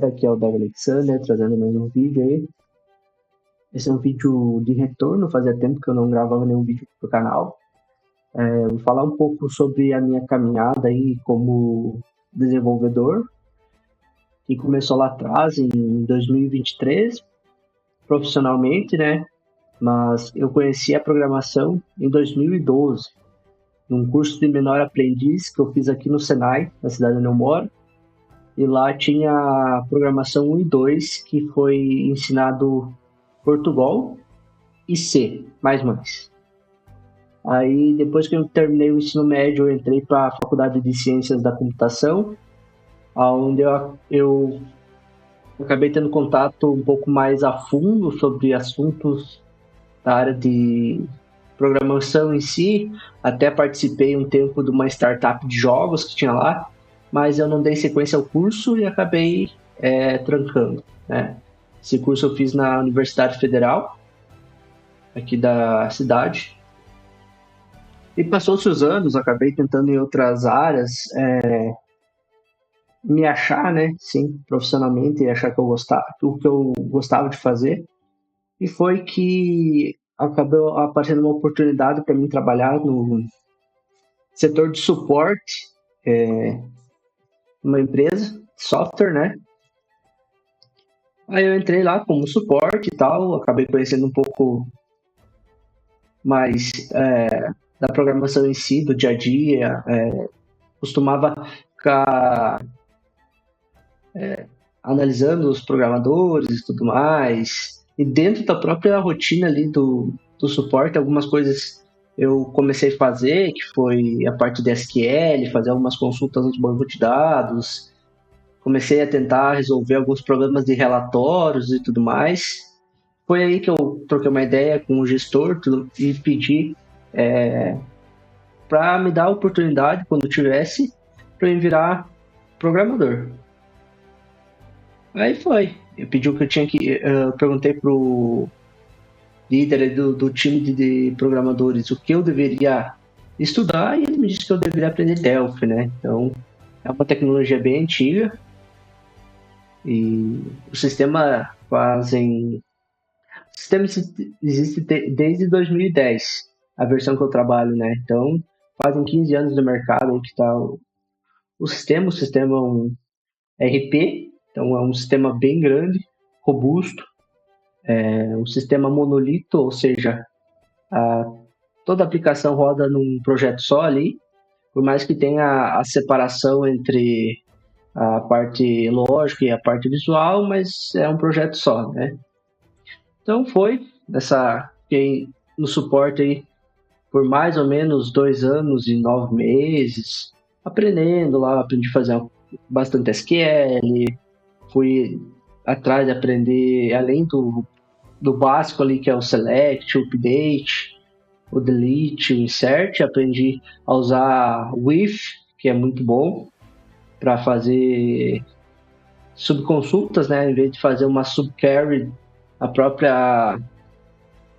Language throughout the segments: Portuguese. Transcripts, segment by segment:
Aqui é o Davi Alexander, trazendo mais um vídeo aí. Esse é um vídeo de retorno, fazia tempo que eu não gravava nenhum vídeo pro canal. Eu vou falar um pouco sobre a minha caminhada aí como desenvolvedor, que começou lá atrás, em 2023, profissionalmente, né? Mas eu conheci a programação em 2012, num curso de menor aprendiz que eu fiz aqui no Senai, na cidade onde eu moro. E lá tinha a programação 1 e 2, que foi ensinado Portugal e C, mais. Aí, depois que eu terminei o ensino médio, eu entrei para a Faculdade de Ciências da Computação, onde eu acabei tendo contato um pouco mais a fundo sobre assuntos da área de programação em si. Até participei um tempo de uma startup de jogos que tinha lá, mas eu não dei sequência ao curso e acabei trancando, né? Esse curso eu fiz na Universidade Federal, aqui da cidade. E passou-se os anos, acabei tentando em outras áreas me achar, né, sim, profissionalmente, e achar que eu gostava, o que eu gostava de fazer. E foi que acabou aparecendo uma oportunidade para mim trabalhar no setor de suporte, numa empresa de software, né? Aí eu entrei lá como suporte e tal, acabei conhecendo um pouco mais da programação em si, do dia a dia, costumava ficar analisando os programadores e tudo mais. E dentro da própria rotina ali do suporte, algumas coisas eu comecei a fazer, que foi a parte de SQL, fazer algumas consultas nos bancos de dados. Comecei a tentar resolver alguns problemas de relatórios e tudo mais. Foi aí que eu troquei uma ideia com o gestor e pedi para me dar a oportunidade, quando tivesse, para eu virar programador. Aí foi. Eu pedi o que eu tinha que. Eu perguntei pro líder do time de programadores o que eu deveria estudar, e ele me disse que eu deveria aprender Delphi, né? Então, é uma tecnologia bem antiga e o sistema fazem. O sistema existe desde 2010, a versão que eu trabalho, né? Então, fazem 15 anos no mercado aí que está o sistema é um RP, então é um sistema bem grande, robusto, é um sistema monolito, ou seja, toda a aplicação roda num projeto só ali, por mais que tenha a separação entre a parte lógica e a parte visual, mas é um projeto só, né? Então fiquei no suporte aí por mais ou menos 2 anos e 9 meses, aprendendo lá, aprendi a fazer bastante SQL, fui atrás de aprender, além do básico ali, que é o select, o update, o delete, o insert, aprendi a usar o if, que é muito bom para fazer subconsultas, né? Em vez de fazer uma subquery, a própria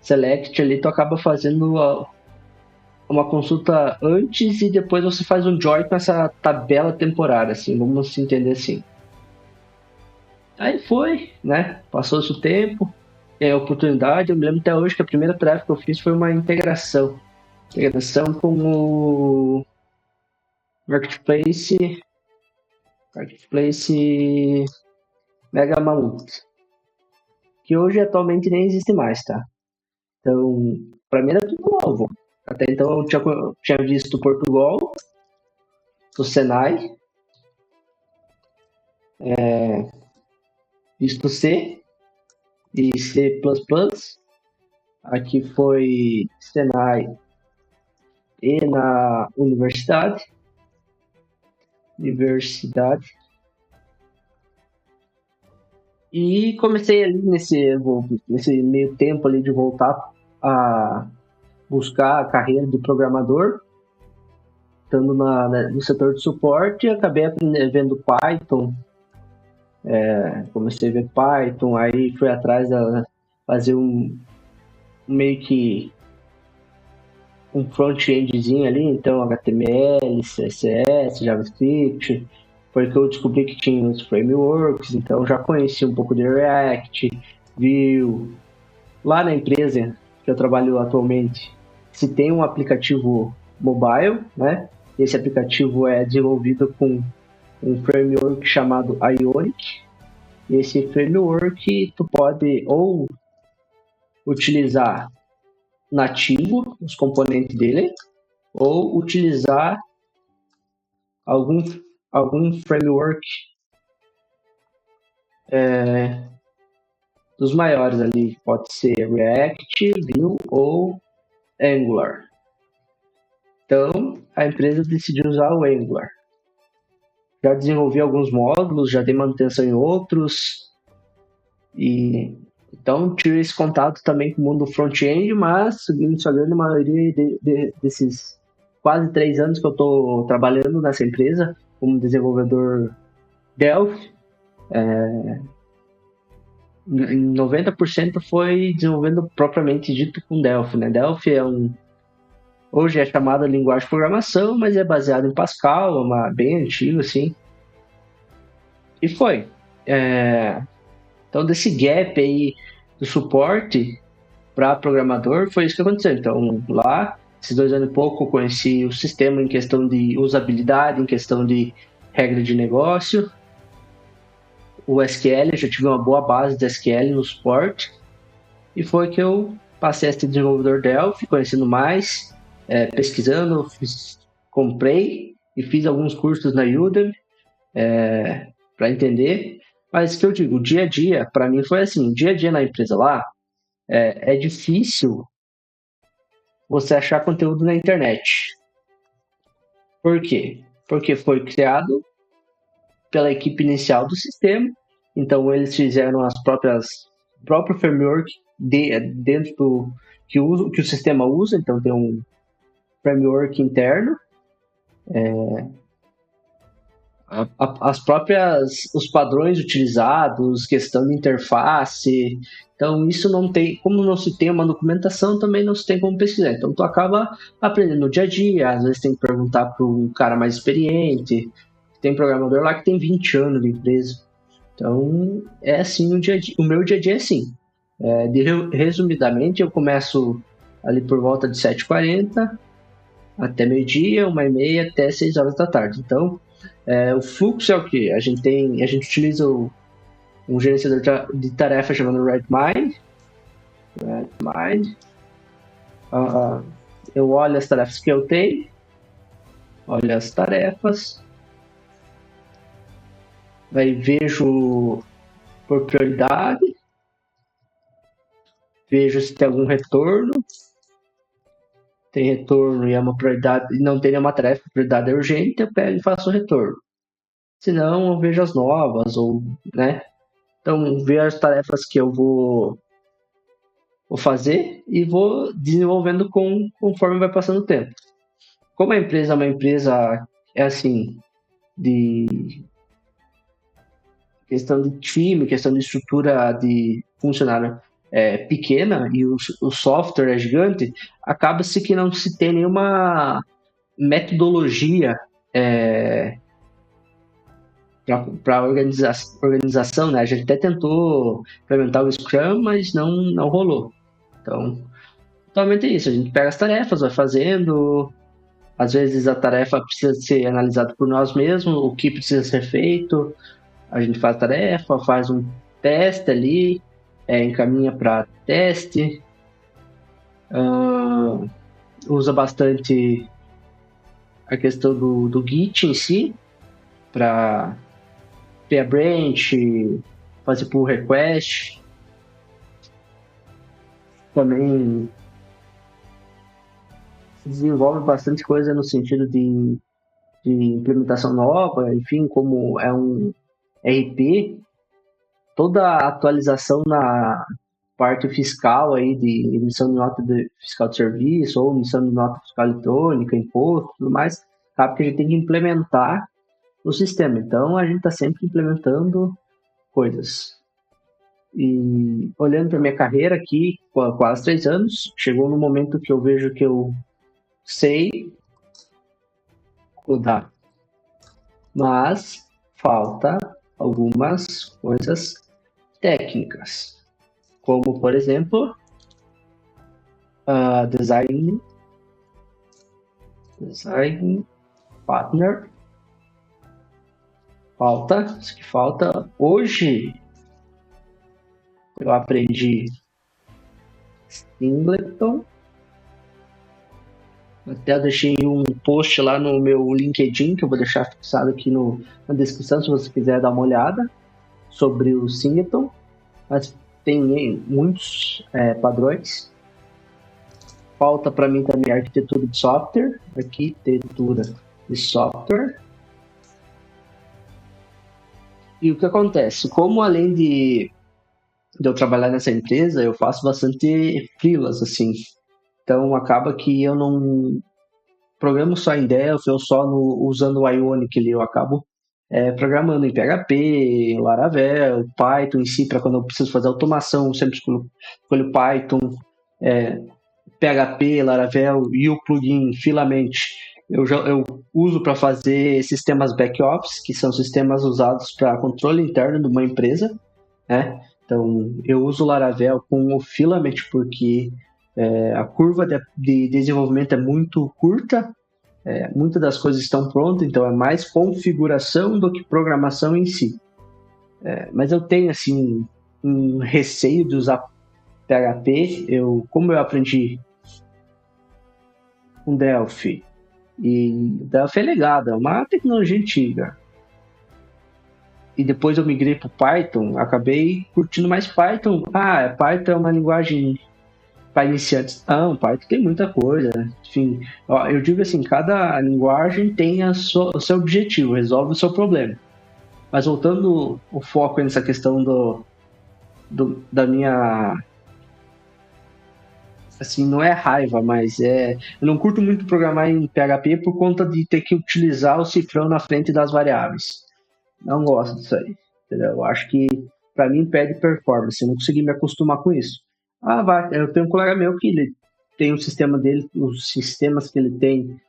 select ali, tu acaba fazendo uma consulta antes e depois você faz um join com essa tabela temporária, assim, vamos entender assim. Aí foi, né? Passou-se o tempo, e a oportunidade. Eu me lembro até hoje que a primeira tarefa que eu fiz foi uma integração. Integração com o Marketplace Mega Mammoth, que hoje atualmente nem existe mais, tá? Então, para mim era tudo novo. Até então eu tinha visto Portugal, o Senai, visto C e C++. Aqui foi Senai e na universidade. E comecei ali nesse meio tempo ali de voltar a buscar a carreira de programador, estando no setor de suporte, acabei vendo Python, comecei a ver Python, aí fui atrás de fazer meio que um front-endzinho ali, então HTML, CSS, JavaScript, foi que eu descobri que tinha os frameworks, então já conheci um pouco de React, Vue. Lá na empresa que eu trabalho atualmente, se tem um aplicativo mobile, né? Esse aplicativo é desenvolvido com um framework chamado Ionic. Esse framework tu pode ou utilizar nativo, os componentes dele, ou utilizar algum, algum framework dos maiores ali. Pode ser React, Vue ou Angular. Então, a empresa decidiu usar o Angular. Já desenvolvi alguns módulos, já dei manutenção em outros. E então tive esse contato também com o mundo front-end, mas em sua grande maioria desses quase 3 anos que eu estou trabalhando nessa empresa como desenvolvedor Delphi, em 90% foi desenvolvendo propriamente dito com Delphi, né? Delphi hoje é chamada linguagem de programação, mas é baseado em Pascal, bem antigo assim. E foi. Então desse gap aí do suporte para programador foi isso que aconteceu. Então lá, esses 2 anos e pouco, eu conheci o sistema em questão de usabilidade, em questão de regra de negócio. O SQL, eu já tive uma boa base de SQL no suporte. E foi que eu passei a ser desenvolvedor Delphi, conhecendo mais, pesquisando, comprei e fiz alguns cursos na Udemy para entender. Mas que eu digo, o dia a dia, para mim foi assim, o dia a dia na empresa lá, é difícil você achar conteúdo na internet. Por quê? Porque foi criado pela equipe inicial do sistema, então eles fizeram o próprio framework dentro do que o sistema usa, então tem um framework interno, os padrões utilizados, questão de interface. Então isso não tem, como não se tem uma documentação, também não se tem como pesquisar. Então tu acaba aprendendo no dia a dia, às vezes tem que perguntar para um cara mais experiente. Tem programador lá que tem 20 anos de empresa. Então é assim o meu dia a dia é assim. Resumidamente, eu começo ali por volta de 7h40 até meio-dia, 1h30 até 6 horas da tarde. Então, o fluxo é o quê? A gente utiliza um gerenciador de tarefa chamado RedMind. Eu olho as tarefas que eu tenho, olho as tarefas, aí vejo por prioridade, vejo se tem algum retorno. Tem retorno e é uma prioridade, não tem nenhuma tarefa, prioridade é urgente, eu pego e faço o retorno. Se não, eu vejo as novas, ou, né? Então, vejo as tarefas que eu vou fazer e vou desenvolvendo conforme vai passando o tempo. Como a empresa é uma empresa, assim, de questão de time, questão de estrutura de funcionário pequena e o software é gigante, acaba-se que não se tem nenhuma metodologia para organização, né? A gente até tentou implementar o Scrum, mas não rolou. Então, totalmente é isso. A gente pega as tarefas, vai fazendo. Às vezes a tarefa precisa ser analisada por nós mesmos, o que precisa ser feito. A gente faz a tarefa, faz um teste ali, encaminha para teste. Usa bastante a questão do Git em si, para criar branch, fazer pull request. Também desenvolve bastante coisa no sentido de implementação nova, enfim, como é um RP, toda a atualização na parte fiscal aí de emissão de nota fiscal de serviço ou emissão de nota fiscal eletrônica, imposto, tudo mais, sabe que a gente tem que implementar no sistema. Então a gente está sempre implementando coisas. E olhando para minha carreira aqui, quase 3 anos, chegou no momento que eu vejo que eu sei codar. Mas falta algumas coisas técnicas, como, por exemplo, design partner. Isso que falta. Hoje eu aprendi Singleton. Até deixei um post lá no meu LinkedIn, que eu vou deixar fixado aqui na descrição, se você quiser dar uma olhada, sobre o Singleton. Mas tem muitos padrões. Falta para mim também arquitetura de software. E o que acontece? Como além de eu trabalhar nessa empresa, eu faço bastante freelas, assim. Então acaba que eu não programo só em Delphi ou só usando o Ionic ali. Eu acabo programando em PHP, Laravel, Python em si, para quando eu preciso fazer automação, eu sempre escolho Python, PHP, Laravel e o plugin Filament. Eu uso para fazer sistemas back-office, que são sistemas usados para controle interno de uma empresa, né? Então, eu uso o Laravel com o Filament porque a curva de desenvolvimento é muito curta, muitas das coisas estão prontas, então é mais configuração do que programação em si. Mas eu tenho, assim, um receio de usar PHP. Como eu aprendi com Delphi, e Delphi é legado, é uma tecnologia antiga. E depois eu migrei para Python, acabei curtindo mais Python. Python é uma linguagem para iniciantes. Não, Python tem muita coisa. Enfim, eu digo assim, cada linguagem tem o seu objetivo, resolve o seu problema. Mas voltando o foco nessa questão da minha... Assim, não é raiva, mas eu não curto muito programar em PHP por conta de ter que utilizar o cifrão na frente das variáveis. Não gosto disso aí, entendeu? Eu acho que, para mim, perde performance. Eu não consegui me acostumar com isso. Eu tenho um colega meu que ele tem um sistema dele, os sistemas que ele tem,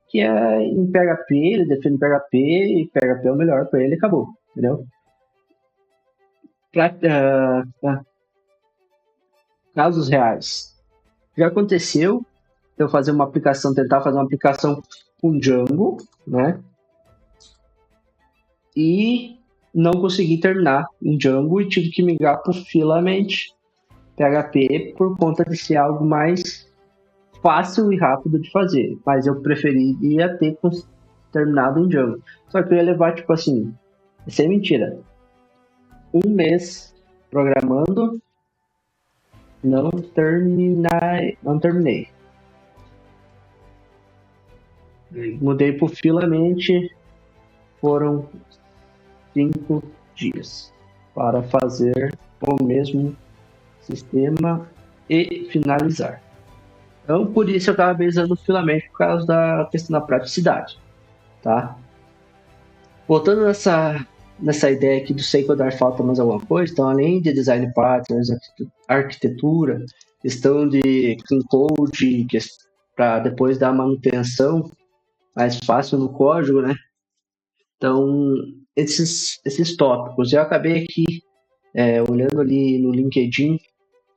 que é em PHP, ele defende PHP, e PHP é o melhor para ele, acabou, entendeu? Casos reais. Já aconteceu eu tentar fazer uma aplicação com Django, né? E não consegui terminar em Django e tive que migrar para o Filament PHP por conta de ser algo mais fácil e rápido de fazer. Mas eu preferiria ter terminado em Django. Só que eu ia levar, tipo assim, sem mentira, um mês programando, não terminei. Mudei para o Filament, foram 5 dias para fazer o mesmo sistema e finalizar. Então, por isso eu estava usando o Filament, por causa da questão da praticidade, tá? Voltando nessa ideia aqui do sei que eu dar falta mais alguma coisa, então além de design patterns, arquitetura, questão de clean code, para depois dar manutenção mais fácil no código, né? Então, esses tópicos. Eu acabei aqui olhando ali no LinkedIn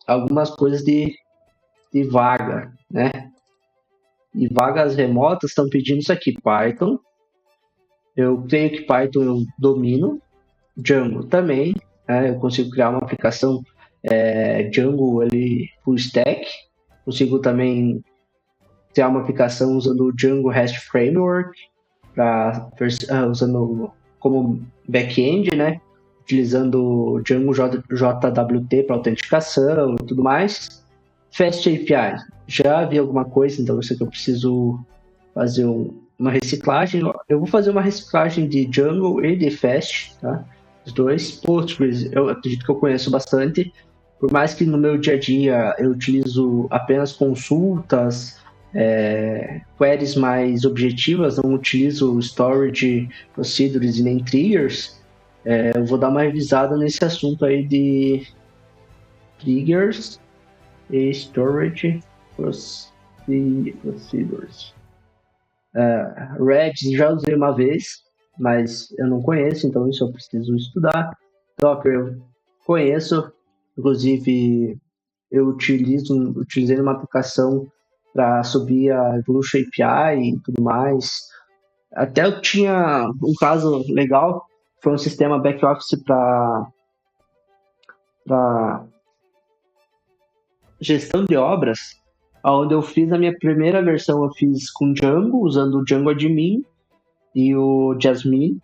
algumas coisas de vaga, né? E vagas remotas estão pedindo isso aqui, Python. Eu creio que Python eu domino, Django também, né? Eu consigo criar uma aplicação Django ali full stack, consigo também criar uma aplicação usando o Django REST Framework, usando como back-end, né? Utilizando o Django JWT para autenticação e tudo mais. Fast API, já vi alguma coisa, então eu sei que eu preciso fazer uma reciclagem. Eu vou fazer uma reciclagem de Django e de Fast, tá? Os dois. Postgres, eu acredito que eu conheço bastante. Por mais que no meu dia a dia eu utilizo apenas consultas, queries mais objetivas, não utilizo storage procedures e nem triggers, eu vou dar uma revisada nesse assunto aí de triggers e storage procedures. Redis já usei uma vez, mas eu não conheço, então isso eu preciso estudar. Docker eu conheço, inclusive eu utilizei uma aplicação para subir a Evolution API e tudo mais. Até eu tinha um caso legal, foi um sistema back-office para gestão de obras, onde eu fiz a minha primeira versão, eu fiz com Django, usando o Django Admin e o Jasmine.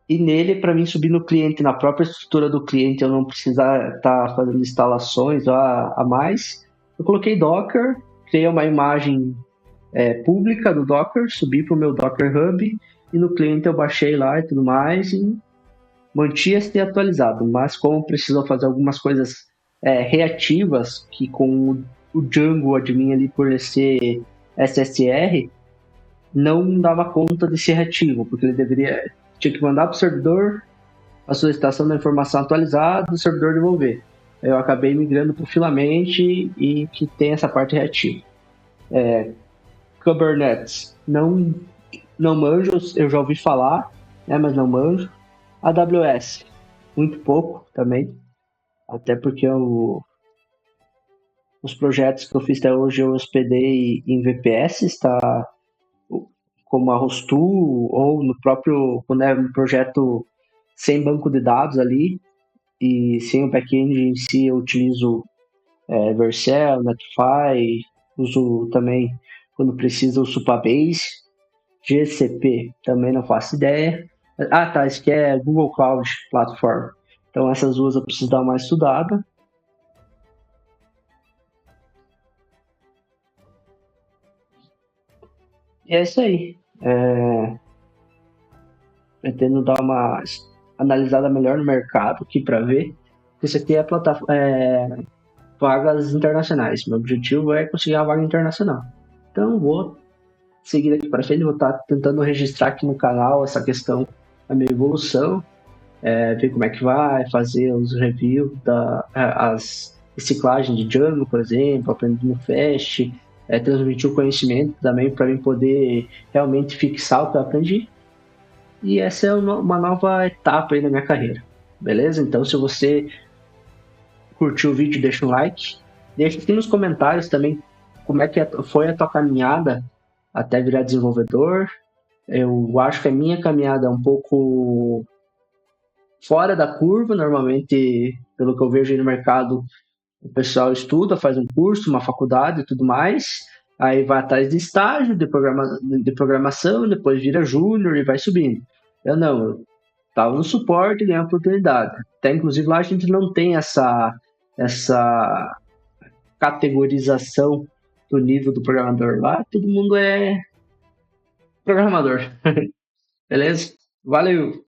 E nele, para mim subir no cliente, na própria estrutura do cliente, eu não precisar estar fazendo instalações a mais, eu coloquei Docker, criei uma imagem pública do Docker, subi para o meu Docker Hub, e no cliente eu baixei lá e tudo mais, e mantinha-se atualizado. Mas como precisou fazer algumas coisas reativas, que com o Django admin ali por ser SSR, não dava conta de ser reativo, porque ele tinha que mandar para o servidor a solicitação da informação atualizada, o servidor devolver. Eu acabei migrando para o Filamente e que tem essa parte reativa. Kubernetes, não manjo, eu já ouvi falar, né, mas não manjo. AWS, muito pouco também, até porque os projetos que eu fiz até hoje eu hospedei em VPS, tá? Como a Hostu, ou no próprio, quando é um projeto sem banco de dados ali, e sem o back-end em si, eu utilizo Vercel, Netlify, uso também, quando precisa, o Supabase. GCP, também não faço ideia. Ah, tá, isso aqui é Google Cloud Platform. Então essas duas eu preciso dar uma estudada. E é isso aí. Pretendo dar uma analisada melhor no mercado aqui para ver. Isso aqui é vagas internacionais. Meu objetivo é conseguir uma vaga internacional. Então vou seguir aqui para frente, vou estar tentando registrar aqui no canal essa questão da minha evolução, ver como é que vai, fazer os reviews as reciclagens de Django, por exemplo, aprender no Fast, transmitir o conhecimento também para mim poder realmente fixar o que eu aprendi. E essa é uma nova etapa aí na minha carreira. Beleza? Então, se você curtiu o vídeo, deixa um like. Deixa aqui nos comentários também como é que foi a tua caminhada até virar desenvolvedor. Eu acho que a minha caminhada é um pouco fora da curva. Normalmente, pelo que eu vejo aí no mercado, o pessoal estuda, faz um curso, uma faculdade e tudo mais, aí vai atrás de estágio, de programação, depois vira júnior e vai subindo. Eu não, eu estava no suporte e ganhei a oportunidade. Até inclusive lá a gente não tem essa categorização do nível do programador. Lá todo mundo é programador. Beleza? Valeu!